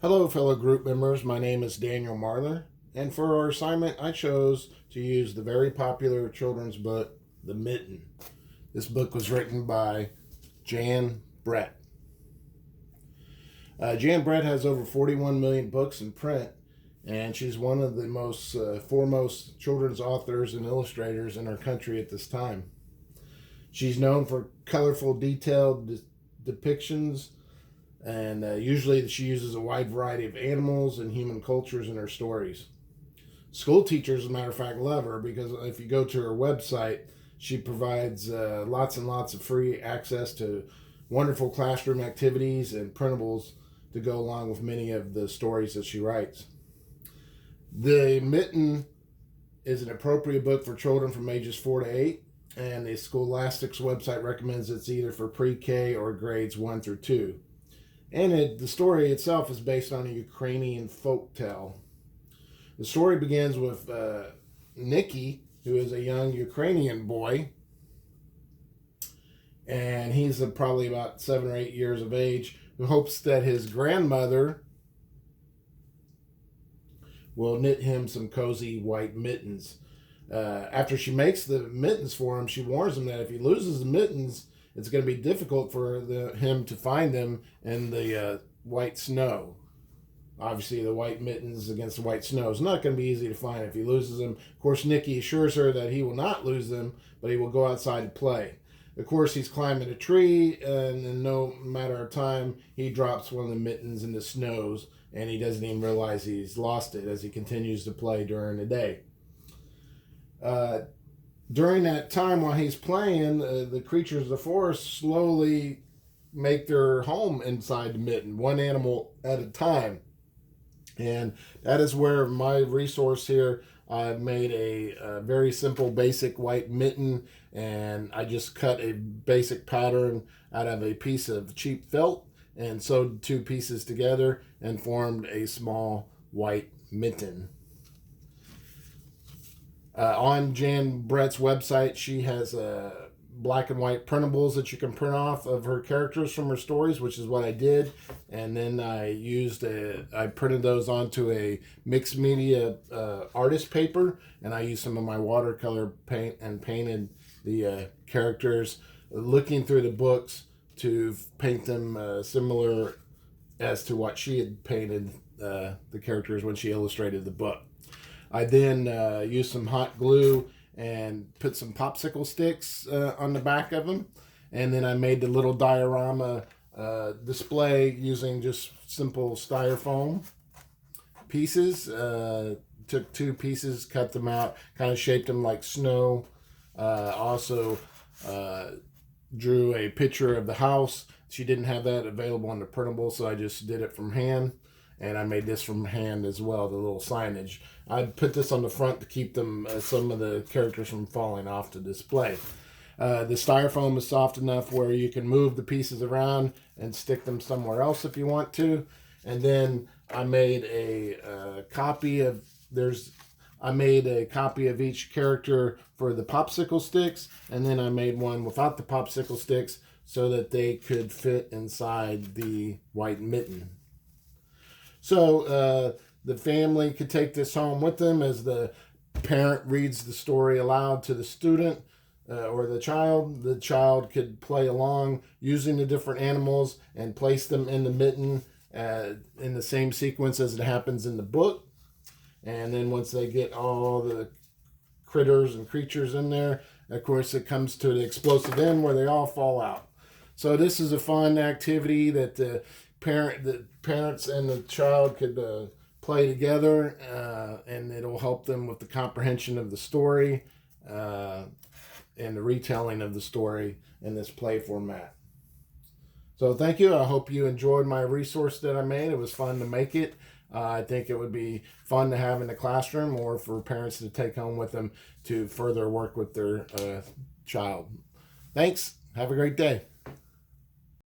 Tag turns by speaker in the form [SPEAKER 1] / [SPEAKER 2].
[SPEAKER 1] Hello, fellow group members. My name is Daniel Marler, and for our assignment, I chose to use the very popular children's book, The Mitten. This book was written by Jan Brett. Jan Brett has over 41 million books in print, and she's one of the most foremost children's authors and illustrators in our country at this time. She's known for colorful, detailed depictions, and usually she uses a wide variety of animals and human cultures in her stories. School teachers, as a matter of fact, love her because if you go to her website, she provides lots and lots of free access to wonderful classroom activities and printables to go along with many of the stories that she writes. The Mitten is an appropriate book for children from ages 4 to 8, and the Scholastic's website recommends it's either for pre-K or grades 1 through 2. And the story itself is based on a Ukrainian folk tale. The story begins with Nicky, who is a young Ukrainian boy, and he's probably about 7 or 8 years of age, who hopes that his grandmother will knit him some cozy white mittens. After she makes the mittens for him, she warns him that if he loses the mittens, it's going to be difficult for him to find them in the white snow. Obviously, the white mittens against the white snow is not going to be easy to find if he loses them. Of course, Nicky assures her that he will not lose them, but he will go outside to play. Of course, he's climbing a tree, and in no matter of time, he drops one of the mittens in the snows, and he doesn't even realize he's lost it as he continues to play during the day. During that time while he's playing, the creatures of the forest slowly make their home inside the mitten, one animal at a time. And that is where my resource here, I've made a very simple basic white mitten, and I just cut a basic pattern out of a piece of cheap felt and sewed two pieces together and formed a small white mitten. On Jan Brett's website, she has black and white printables that you can print off of her characters from her stories, which is what I did. And then I printed those onto a mixed media artist paper, and I used some of my watercolor paint and painted the characters, looking through the books to paint them similar as to what she had painted the characters when she illustrated the book. I then used some hot glue and put some popsicle sticks on the back of them. And then I made the little diorama display using just simple styrofoam pieces. Took two pieces, cut them out, kind of shaped them like snow. Also drew a picture of the house. She didn't have that available on the printable, so I just did it from hand. And I made this from hand as well, the little signage. I put this on the front to keep them, some of the characters from falling off the display. The styrofoam is soft enough where you can move the pieces around and stick them somewhere else if you want to. And then I made a copy of each character for the popsicle sticks, and then I made one without the popsicle sticks so that they could fit inside the white mitten. So the family could take this home with them as the parent reads the story aloud to the student or the child. The child could play along using the different animals and place them in the mitten in the same sequence as it happens in the book. And then once they get all the critters and creatures in there, of course, it comes to the explosive end where they all fall out. So this is a fun activity that the parents and the child could play together, and it'll help them with the comprehension of the story and the retelling of the story in this play format. So thank you. I hope you enjoyed my resource that I made. It was fun to make it. I think it would be fun to have in the classroom or for parents to take home with them to further work with their child. Thanks. Have a great day.